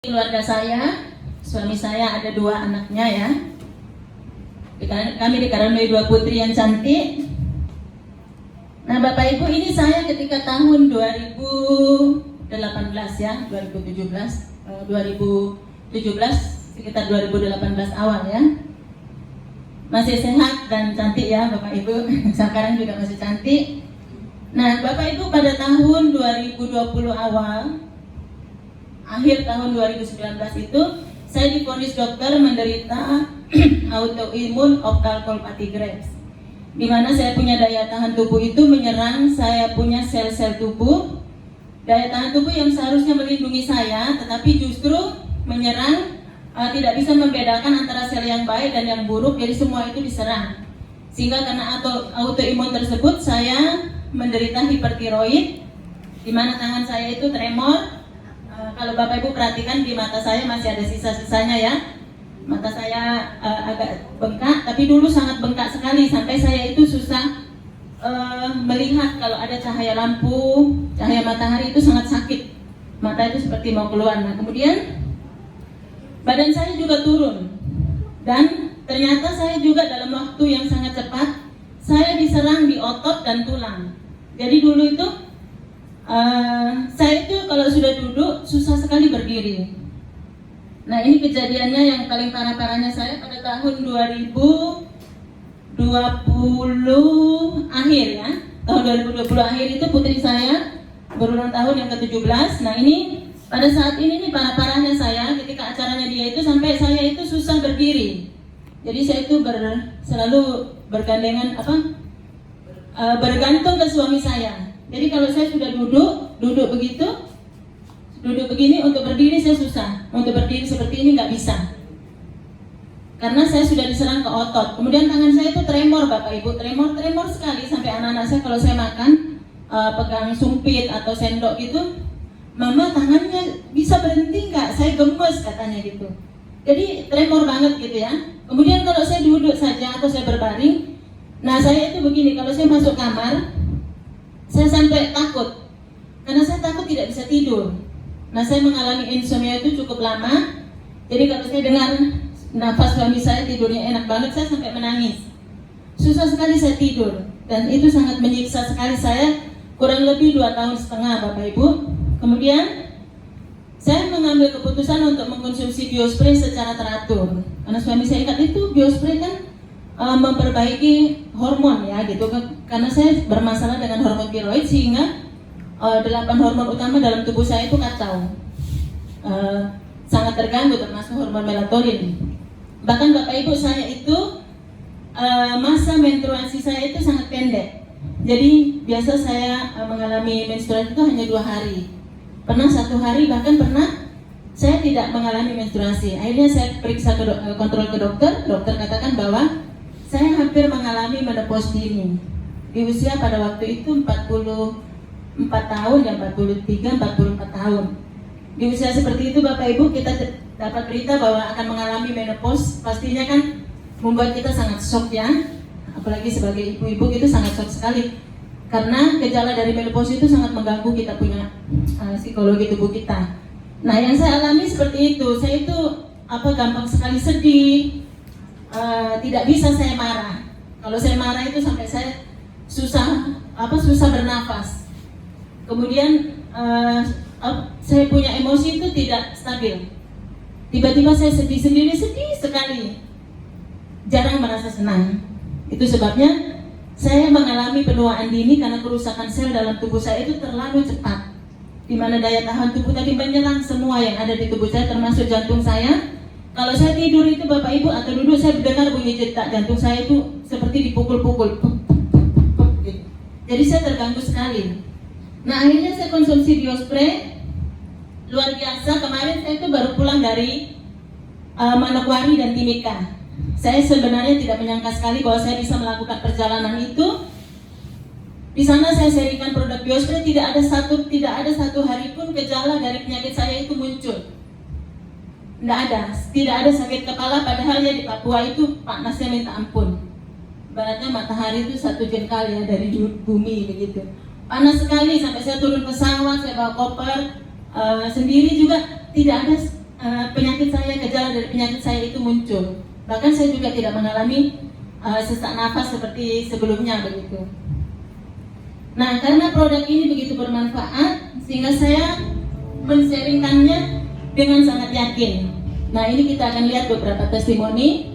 Keluarga saya, suami saya ada 2 anaknya ya. Kami dikaruniai 2 putri yang cantik. Nah Bapak Ibu, ini saya ketika tahun 2018 ya, 2017 sekitar 2018 awal ya. Masih sehat dan cantik ya Bapak Ibu. Sekarang juga masih cantik. Nah Bapak Ibu, pada tahun 2020 awal, akhir tahun 2019 itu saya divonis dokter menderita autoimun ophthalmopathy Graves, di mana saya punya daya tahan tubuh itu menyerang saya punya sel-sel tubuh, daya tahan tubuh yang seharusnya melindungi saya tetapi justru menyerang, tidak bisa membedakan antara sel yang baik dan yang buruk, jadi semua itu diserang. Sehingga karena autoimun tersebut saya menderita hipertiroid, di mana tangan saya itu tremor. Kalau Bapak Ibu perhatikan di mata saya masih ada sisa-sisanya ya. Mata saya agak bengkak, tapi dulu sangat bengkak sekali sampai saya itu susah melihat kalau ada cahaya lampu, cahaya matahari itu sangat sakit. Mata itu seperti mau keluar. Nah, kemudian badan saya juga turun. Dan ternyata saya juga dalam waktu yang sangat cepat saya diserang di otot dan tulang. Jadi dulu itu saya itu kalau sudah duduk susah sekali berdiri. Nah ini kejadiannya yang paling parah-parahnya saya pada tahun 2020 akhir ya. Tahun 2020 akhir itu putri saya berulang tahun yang ke-17. Nah ini pada saat ini nih parah-parahnya saya ketika acaranya dia itu sampai saya itu susah berdiri. Jadi saya itu selalu bergandengan bergantung ke suami saya. Jadi kalau saya sudah duduk begini, untuk berdiri saya susah. Untuk berdiri seperti ini nggak bisa. Karena saya sudah diserang ke otot. Kemudian tangan saya itu tremor Bapak Ibu, tremor sekali sampai anak-anak saya kalau saya makan pegang sumpit atau sendok gitu, Mama tangannya bisa berhenti nggak? Saya gemes katanya gitu. Jadi tremor banget gitu ya. Kemudian kalau saya duduk saja atau saya berbaring, nah saya itu begini, kalau saya masuk kamar saya sampai takut, karena saya takut tidak bisa tidur. Nah saya mengalami insomnia itu cukup lama. Jadi kalau saya dengar nafas suami saya tidurnya enak banget, saya sampai menangis. Susah sekali saya tidur, dan itu sangat menyiksa sekali saya kurang lebih 2,5 tahun Bapak Ibu. Kemudian saya mengambil keputusan untuk mengkonsumsi biospray secara teratur, karena suami saya ingat itu biospray kan memperbaiki hormon ya gitu, karena saya bermasalah dengan hormon tiroid sehingga 8 hormon utama dalam tubuh saya itu kacau, sangat terganggu, termasuk hormon melatonin. Bahkan Bapak Ibu, saya itu masa menstruasi saya itu sangat pendek. Jadi biasa saya mengalami menstruasi itu hanya 2 hari. Pernah 1 hari, bahkan pernah saya tidak mengalami menstruasi. Akhirnya saya periksa kontrol ke dokter. Dokter katakan bahwa saya hampir mengalami menopause dini di usia pada waktu itu 44 tahun dan 44 tahun. Di usia seperti itu Bapak Ibu, kita dapat berita bahwa akan mengalami menopause, pastinya kan membuat kita sangat shock ya. Apalagi sebagai ibu-ibu itu sangat shock sekali, karena gejala dari menopause itu sangat mengganggu kita punya psikologi tubuh kita. Nah yang saya alami seperti itu, saya itu gampang sekali sedih. Tidak bisa saya marah. Kalau saya marah itu sampai saya susah bernafas. Kemudian saya punya emosi itu tidak stabil. Tiba-tiba saya sedih sekali. Jarang merasa senang. Itu sebabnya saya mengalami penuaan dini karena kerusakan sel dalam tubuh saya itu terlalu cepat, di mana daya tahan tubuh tadi menyerang semua yang ada di tubuh saya, termasuk jantung saya. Kalau saya tidur itu Bapak Ibu atau duduk, saya mendengar bunyi detak jantung saya itu seperti dipukul-pukul. Jadi saya terganggu sekali. Nah akhirnya saya konsumsi biospray. Luar biasa, kemarin saya itu baru pulang dari Manokwari dan Timika. Saya sebenarnya tidak menyangka sekali bahwa saya bisa melakukan perjalanan itu. Di sana saya serikan produk biospray, tidak ada satu hari pun gejala dari penyakit saya itu muncul. Tidak ada sakit kepala, padahal ya di Papua itu panasnya minta ampun. Baratnya matahari itu 1 jengkal ya dari bumi begitu. Panas sekali sampai saya turun pesawat, saya bawa koper sendiri juga tidak ada penyakit saya, gejala dari penyakit saya itu muncul. Bahkan saya juga tidak mengalami sesak nafas seperti sebelumnya begitu. Nah, karena produk ini begitu bermanfaat, sehingga saya men-sharingkannya dengan sangat yakin. Nah, ini kita akan lihat beberapa testimoni